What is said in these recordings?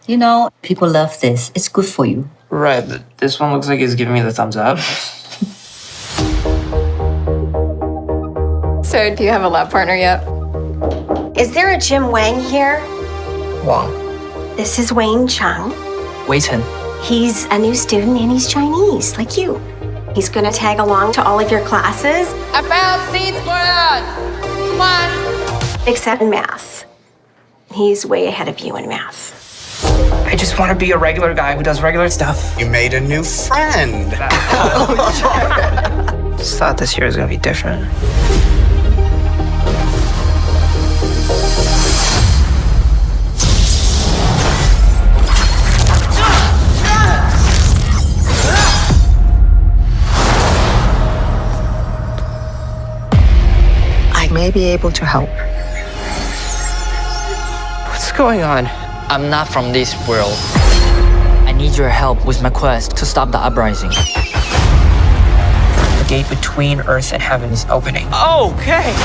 People love this. It's good for you. Right, this one looks like it's giving me the thumbs up. So, do you have a lab partner yet? Is there a Jin Wang here? Wang. This is Wayne Chung. Wei Chen. He's a new student and he's Chinese, like you. He's gonna tag along to all of your classes. I found seats for us! Come on! Except in math. He's way ahead of you in math. I just want to be a regular guy who does regular stuff. You made a new friend. Just thought this year was gonna be different. I may be able to help. What's going on? I'm not from this world. I need your help with my quest to stop the uprising. The gate between Earth and heaven is opening. Okay!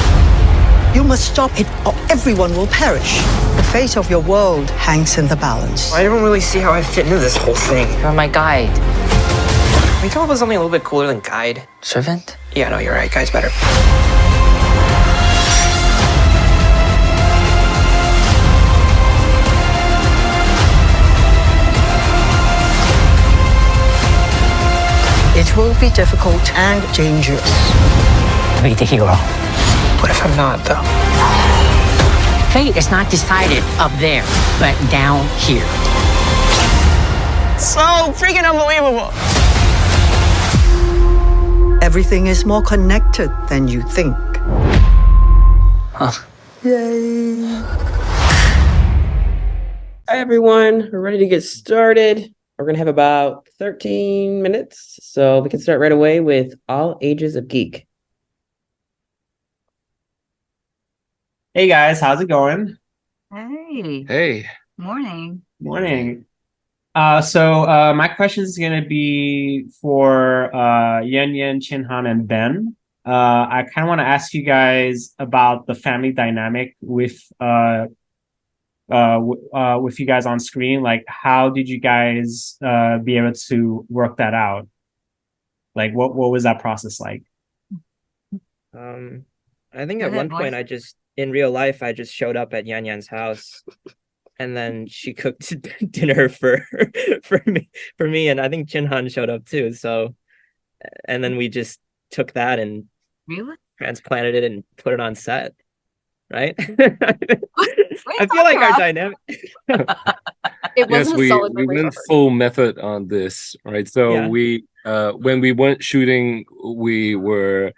You must stop it or everyone will perish. The fate of your world hangs in the balance. I don't really see how I fit into this whole thing. You're my guide. Can we come up with something a little bit cooler than guide? Servant? Yeah, no, you're right. Guide's better. It will be difficult and dangerous. Be the hero. What if I'm not, though? Fate is not decided up there, but down here. So freaking unbelievable! Everything is more connected than you think. Huh. Yay. Hi, everyone. We're ready to get started. We're going to have about 13 minutes, so we can start right away with All Ages of Geek. Hey, guys. How's it going? Hey. Hey. Morning. Morning. So my question is going to be for Yan Yan, Chin Han, and Ben. I kind of want to ask you guys about the family dynamic with you guys on screen. Like, how did you guys be able to work that out? Like, what was that process like? I think at one point in real life, I just showed up at Yan Yan's house, and then she cooked dinner for me, and I think Chin Han showed up too. So, and then we just took that and transplanted it and put it on set, right? I feel like our dynamic. It wasn't a solid we went full method on this, right? So we when we went shooting, we were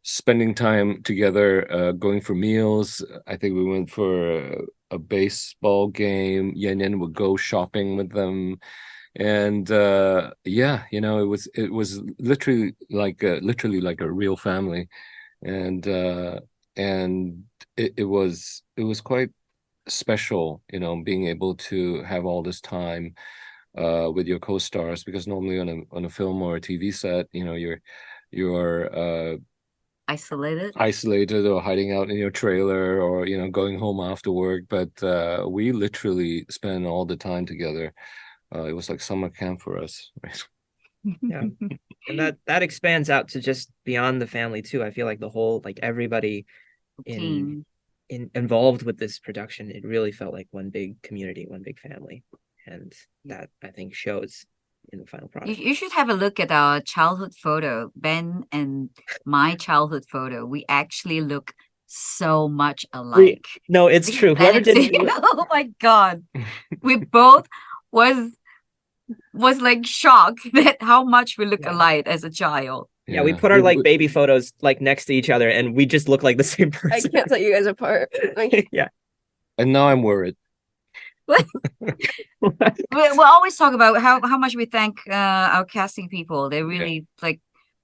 spending time together, going for meals. I think we went for a baseball game. Yan Yan would go shopping with them, and it was literally like a real family, and it was quite special, being able to have all this time with your co-stars, because normally on a film or a TV set, you're isolated or hiding out in your trailer, or going home after work. But we literally spend all the time together. It was like summer camp for us, right? Yeah, and that expands out to just beyond the family too. I feel like the whole, like, everybody involved with this production, it really felt like one big community, one big family, and that, I think, shows in the final product. You should have a look at our childhood photo, Ben and my childhood photo. We actually look so much alike. No, it's true. Whoever did oh my god, we both was like shocked at how much we look alike as a child. Yeah, we put our baby photos like next to each other, and we just look like the same person. I can't tell you guys apart. Yeah. And now I'm worried. We'll always talk about how much we thank our casting people. They really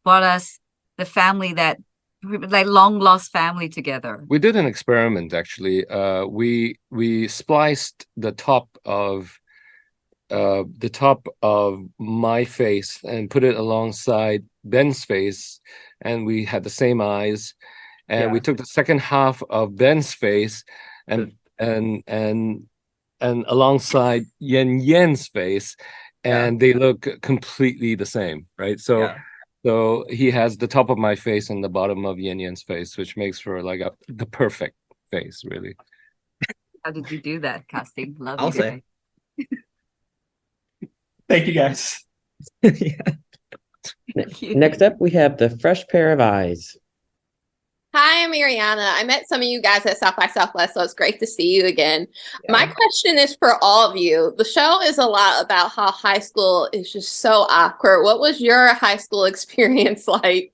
brought us the family, that long lost family together. We did an experiment, actually. We spliced the top of my face and put it alongside Ben's face, and we had the same eyes. And we took the second half of Ben's face and and alongside Yan Yan's face, and they look completely the same, right? So he has the top of my face and the bottom of Yan Yan's face, which makes for like the perfect face, really. How did you do that casting? Love I'll you say. guys. Thank you, guys. Next up, we have the Fresh Pair of Eyes. Hi, I'm Mariana. I met some of you guys at South by Southwest, so it's great to see you again. My question is for all of you. The show is a lot about how high school is just so awkward. What was your high school experience like?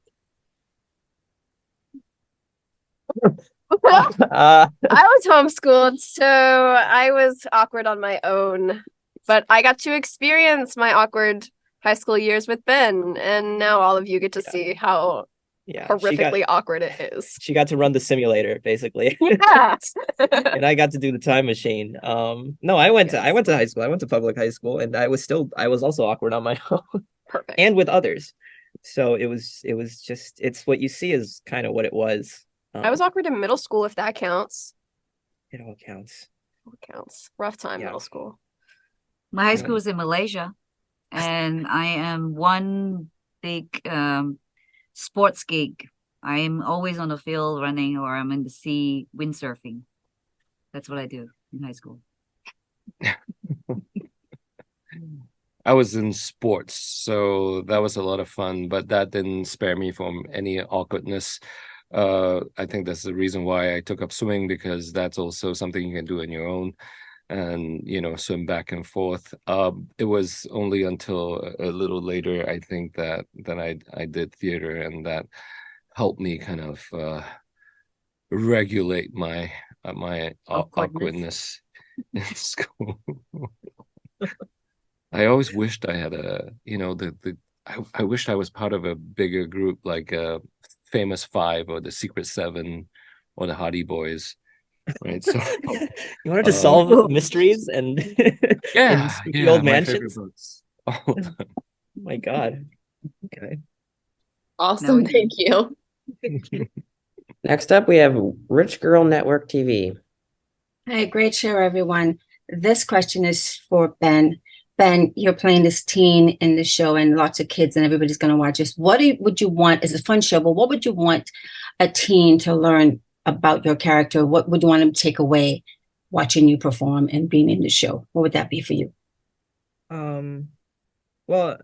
I was homeschooled, so I was awkward on my own. But I got to experience my awkward high school years with Ben, and now all of you get to see how horrifically awkward it is. She got to run the simulator, basically. Yeah. And I got to do the time machine. No, I went to high school. I went to public high school, and I was also awkward on my own. Perfect. And with others. So it was just, it's what you see is kind of what it was. I was awkward in middle school, if that counts. It all counts. It counts. Rough time, middle school. My high school was in Malaysia, and I am one big sports geek. I am always on the field running, or I'm in the sea windsurfing. That's what I do in high school. I was in sports, so that was a lot of fun, but that didn't spare me from any awkwardness. I think that's the reason why I took up swimming, because that's also something you can do on your own and, swim back and forth. It was only until a little later, I think, that I did theater, and that helped me kind of regulate my awkwardness in school. I always wished I had I wished I was part of a bigger group, like Famous Five or the Secret Seven or the Hardy Boys, right? So you wanted to solve mysteries and spooky old mansions. Oh my God! Okay, awesome. Thank you. Next up, we have Rich Girl Network TV. Hey, great show, everyone. This question is for Ben. Ben, you're playing this teen in the show, and lots of kids, and everybody's going to watch this. What would you want? It's a fun show, but what would you want a teen to learn about your character? What would you want them to take away watching you perform and being in the show? What would that be for you? Well,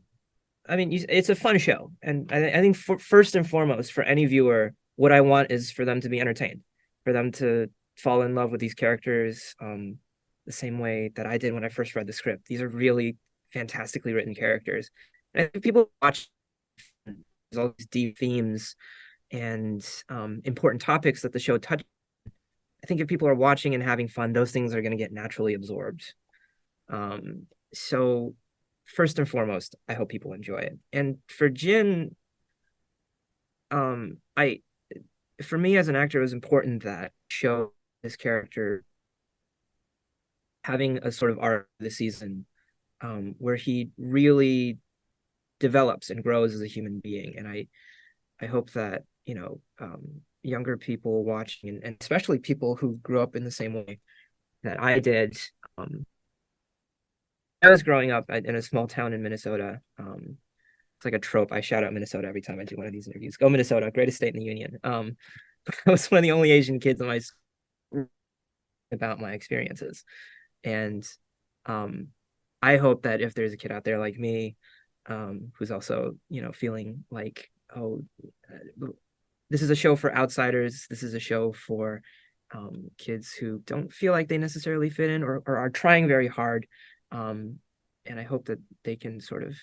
I mean, it's a fun show, and I think first and foremost, for any viewer, what I want is for them to be entertained, for them to fall in love with these characters, the same way that I did when I first read the script. These are really fantastically written characters. And I think people watch, there's all these deep themes and important topics that the show touches. I think if people are watching and having fun, those things are going to get naturally absorbed. So first and foremost, I hope people enjoy it. And for Jin, for me as an actor, it was important that show this character having a sort of arc this season where he really develops and grows as a human being. And I hope that, younger people watching, and especially people who grew up in the same way that I did. I was growing up in a small town in Minnesota. It's like a trope. I shout out Minnesota every time I do one of these interviews. Go Minnesota, greatest state in the union. I was one of the only Asian kids in my school about my experiences. And I hope that if there's a kid out there like me, who's also, feeling like, this is a show for outsiders. This is a show for kids who don't feel like they necessarily fit in or are trying very hard. And I hope that they can sort of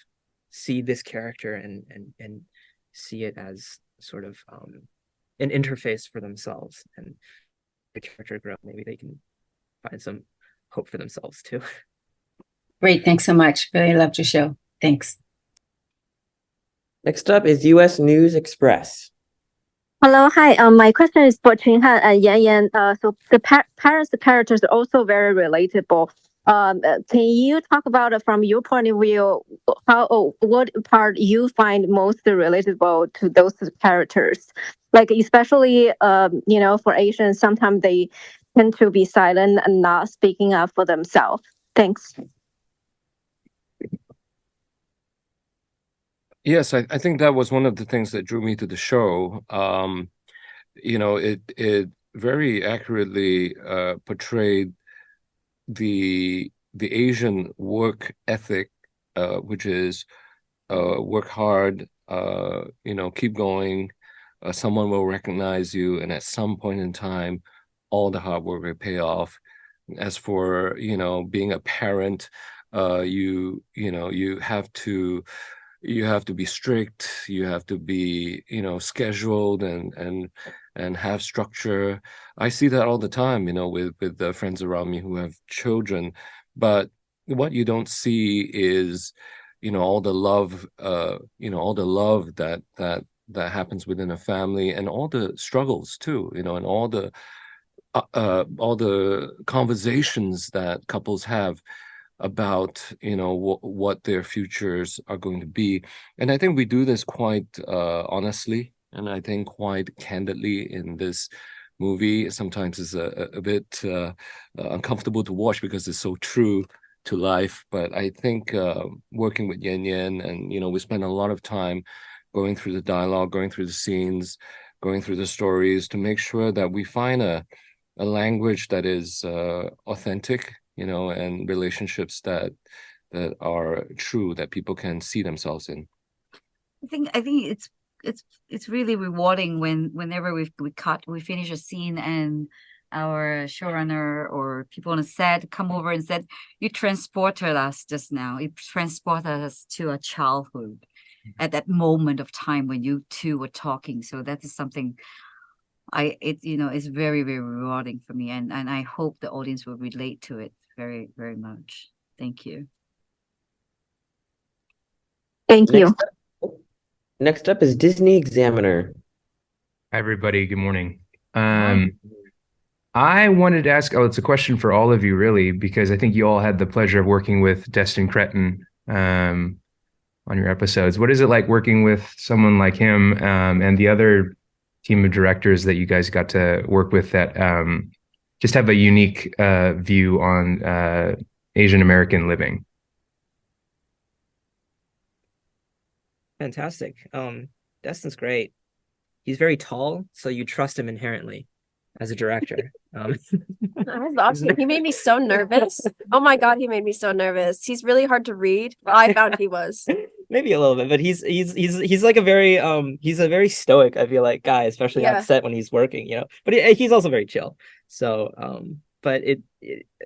see this character and see it as sort of an interface for themselves, and the character grow. Maybe they can find some hope for themselves too. Great. Thanks so much. Really loved your show. Thanks. Next up is U.S. News Express. Hello, hi. My question is for Chin Han and Yan Yan. So the parents' characters are also very relatable. Can you talk about it from your point of view? What part you find most relatable to those characters? Like especially, for Asians, sometimes they tend to be silent and not speaking up for themselves? Thanks. Yes, I think that was one of the things that drew me to the show. It very accurately portrayed the Asian work ethic, which is work hard, keep going. Someone will recognize you, and at some point in time, all the hard work will pay off. As for being a parent, you have to be strict. You have to be scheduled and have structure. I see that all the time, with the friends around me who have children. But what you don't see is, all the love, that happens within a family, and all the struggles too, and all the conversations that couples have about what their futures are going to be. And I think we do this quite honestly, and I think quite candidly in this movie. Sometimes it's a bit uncomfortable to watch because it's so true to life. But I think working with Yan Yan, and we spend a lot of time going through the dialogue, going through the scenes, going through the stories to make sure that we find a language that is authentic, and relationships that are true, that people can see themselves in. I think it's really rewarding whenever we finish a scene and our showrunner or people on the set come over and said, "You transported us just now. You transported us to a childhood at that moment of time when you two were talking." So that is something it's very, very rewarding for me, and I hope the audience will relate to it very, very much. Thank you. Thank you. Next up is Disney Examiner. Hi, everybody. Good morning. I wanted to ask, it's a question for all of you, really, because I think you all had the pleasure of working with Destin Cretton on your episodes. What is it like working with someone like him and the other team of directors that you guys got to work with that just have a unique view on Asian American living? Fantastic. Destin's great. He's very tall, so you trust him inherently as a director. That was awesome. He made me so nervous. Oh my God, he made me so nervous. He's really hard to read. I found he was. Maybe a little bit, but he's like a very he's a very stoic, I feel like, guy, especially on set when he's working, But he's also very chill. So but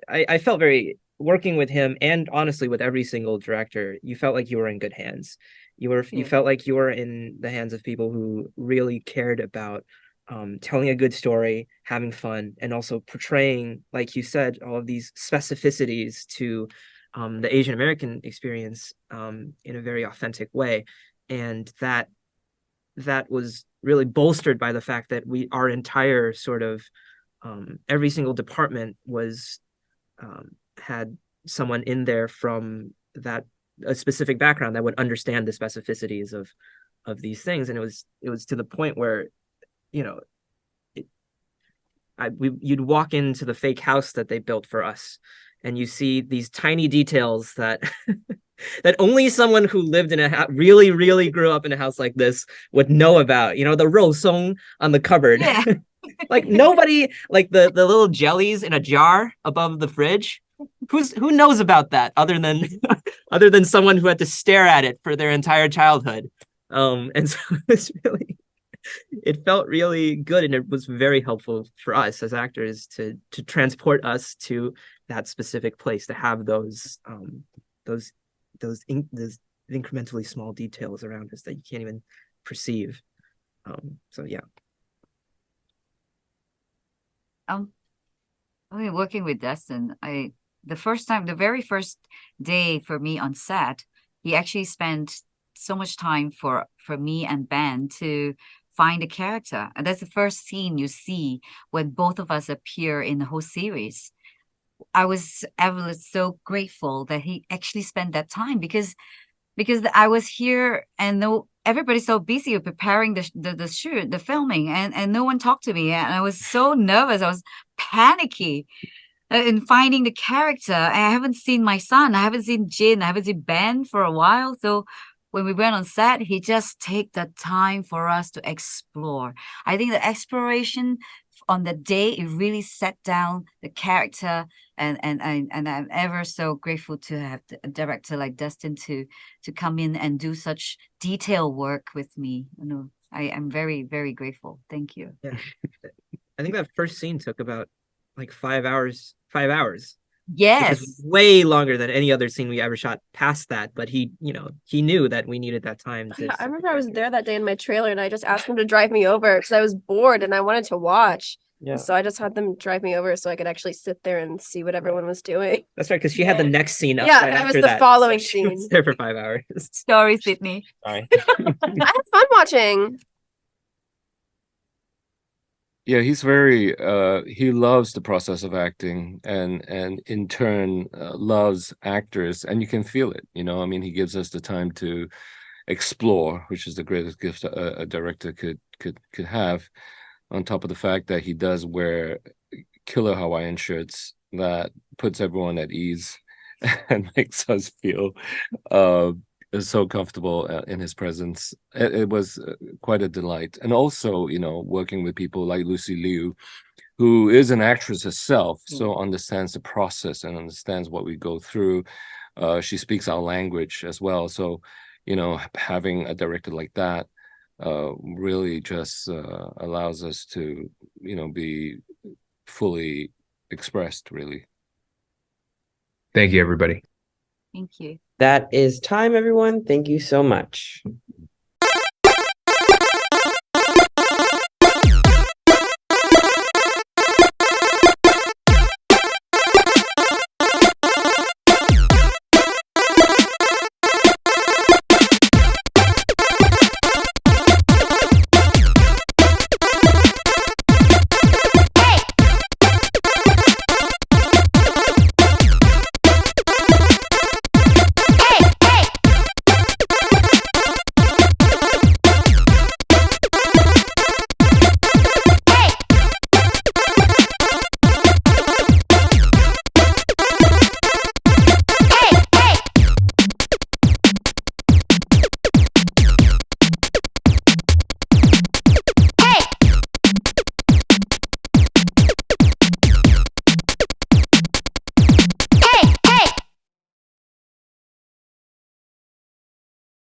I felt very, working with him, and honestly with every single director, you felt like you were in good hands. You felt like you were in the hands of people who really cared about telling a good story, having fun, and also portraying, like you said, all of these specificities to the Asian American experience in a very authentic way. And that was really bolstered by the fact that our entire sort of every single department was had someone in there from a specific background that would understand the specificities of these things. And it was to the point where you'd walk into the fake house that they built for us, and you see these tiny details that that only someone who lived in a house, really, really grew up in a house like this, would know about. The rosong on the cupboard. Yeah. Like nobody, like the little jellies in a jar above the fridge. Who knows about that other than someone who had to stare at it for their entire childhood. And so it felt really good, and it was very helpful for us as actors to transport us to that specific place, to have those incrementally small details around us that you can't even perceive. So yeah. Working with Destin, the very first day for me on set, he actually spent so much time for me and Ben to find a character. And that's the first scene you see when both of us appear in the whole series. I was so grateful that he actually spent that time because I was here and everybody's so busy preparing the shoot, the filming, and no one talked to me, and I was so nervous. I was panicky in finding the character. I haven't seen my son. I haven't seen Jin. I haven't seen Ben for a while. So when we went on set, he just take the time for us to explore. I think the exploration on the day, it really set down the character, and I'm ever so grateful to have a director like Dustin to come in and do such detailed work with me. I'm very, very grateful. Thank you. Yeah. I think that first scene took about like 5 hours. 5 hours. Yes. Which is way longer than any other scene we ever shot past that. But he knew that we needed that time. I remember I was there that day in my trailer and I just asked him to drive me over because I was bored and I wanted to watch. Yeah. So I just had them drive me over so I could actually sit there and see what everyone was doing. That's right, because she had the next scene up. Yeah, right that was after the following so scene. She was there for 5 hours. Sorry, Sydney. Sorry. I had fun watching. Yeah, he's very he loves the process of acting, and in turn loves actors, and you can feel it. I mean, he gives us the time to explore, which is the greatest gift a director could have, on top of the fact that he does wear killer Hawaiian shirts that puts everyone at ease and makes us feel so comfortable in his presence. It was quite a delight. And also, working with people like Lucy Liu, who is an actress herself, so understands the process and understands what we go through. She speaks our language as well. So, having a director like that really just allows us to, be fully expressed, really. Thank you, everybody. Thank you. That is time, everyone. Thank you so much.